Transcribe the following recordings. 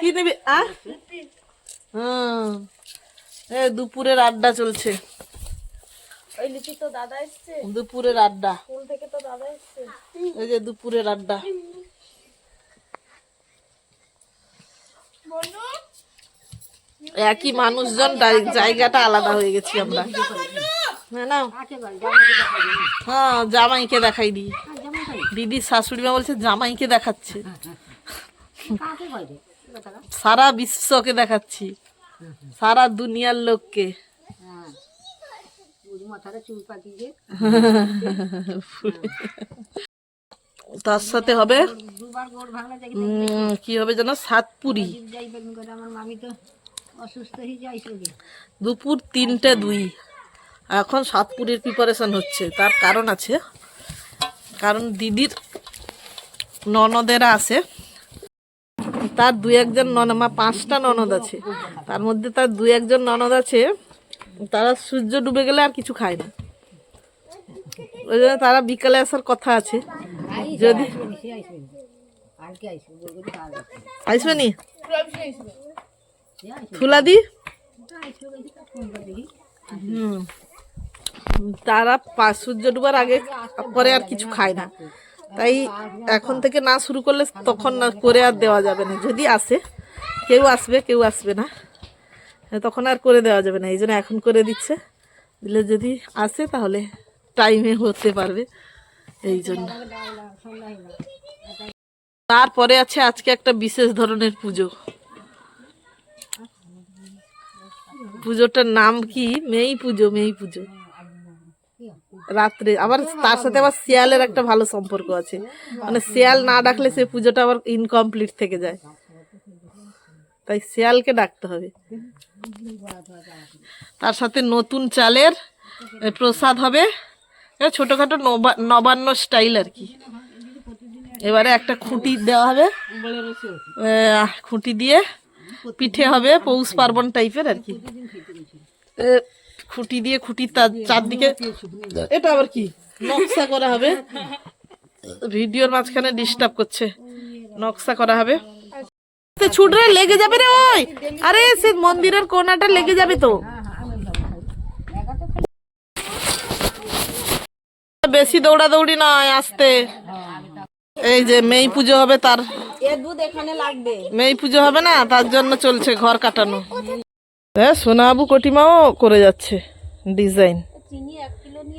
কি নেবে? দুপুরের আড্ডা চলছে। দুপুরের আড্ডা, এই যে দুপুরের আড্ডা। একই মানুষজন, জায়গাটা আলাদা হয়ে গেছি আমরা। হ্যাঁ, জামাইকে দেখাই দি। দিদির শাশুড়ি মা বলছে জামাইকে দেখাচ্ছে, সারা বিশ্বকে দেখাচ্ছি, সারা দুনিয়ার লোককে। তার সাথে হবে কি হবে যেন, সাতপুরি। দুপুর 3:02 এখন সাতপুরির প্রিপারেশন হচ্ছে। তার কারণ আছে, কারণ দিদির ননদেরা আছে, তার 2-1 জন ননদ, 5টা ননদ আছে, তার মধ্যে তার 2-1 জন ননদ আছে, তারা সূর্য ডুবে গেলে আর কিছু খায় না। ওই জন্য তারা বিকালে আসার কথা আছে। যদি আসবে নি ফুলাদি, তারা সূর্য ডুবার আগে পরে আর কিছু খায় না, তাই এখন থেকে না শুরু করলে তখন না করে আর দেওয়া যাবে না। যদি আসে, কেউ আসবে কেউ আসবে না, তখন আর করে দেওয়া যাবে না। এই জন্য এখন করে দিচ্ছে, দিলে যদি আসে তাহলে টাইমে হতে পারবে, এই জন্য। তারপরে আছে আজকে একটা বিশেষ ধরনের পুজো। পুজোটার নাম কি? মেই পুজো। মেই পুজো রাত্রে, আবার তার সাথে আবার শিয়ালের একটা ভালো সম্পর্ক আছে, মানে শিয়াল না ডাকলে সে পুজোটা আবার ইনকমপ্লিট থেকে যায়, তাই শিয়ালকে ডাকতে হবে। তার সাথে নতুন চালের প্রসাদ হবে, ছোটখাটো নবান্ন স্টাইল আর কি। এবারে একটা খুঁটি দেওয়া হবে, খুঁটি দিয়ে পিঠে হবে, পৌষ পার্বণ টাইপের আর কি। খুঁটি দিয়ে, খুঁটির চারদিকে এটা আবার কি নকশা করা হবে। ভিডিওর মাঝখানে ডিস্টার্ব করছে। নকশা করা হবে। ছুটরে লেগে যাবে রে, ওই আরে সে মন্দিরের কোনাটা লেগে যাবে তো। বেশি দৌড়াদৌড়ি নয়, আসতে। এই যে মেই পুজো হবে, তার মেই পুজো হবে না, তার জন্য চলছে ঘর কাটানো। সোনাবু কটিমাও করে যাচ্ছে ডিজাইন।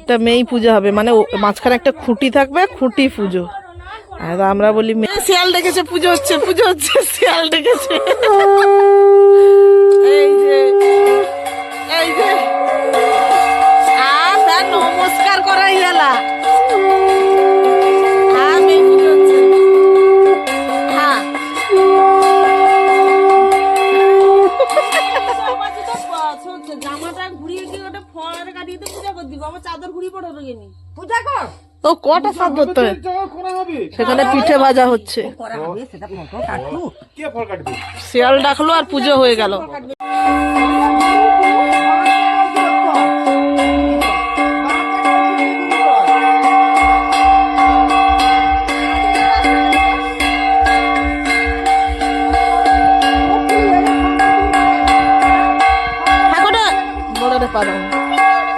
এটা মেই পুজো হবে, মানে মাঝখানে একটা খুঁটি থাকবে, খুঁটি পুজো। আর আমরা বলি শিয়াল ডেকেছে, পুজো হচ্ছে, পুজো হচ্ছে, শিয়াল ডেকেছে। এই যে এই যে নমস্কার করাই গেলা। জামাটা ঘুরিয়ে কি ওটা ফোয়ারে কাটিয়ে পূজা করে দিব, আমার চাদর ঘুরিয়ে পড়ে রইনি। পূজা কর তো কটা সাত ধরতে হবে, সেখানে পিঠে ভাজা হচ্ছে। শিয়াল ডাকলো আর পুজো হয়ে গেল।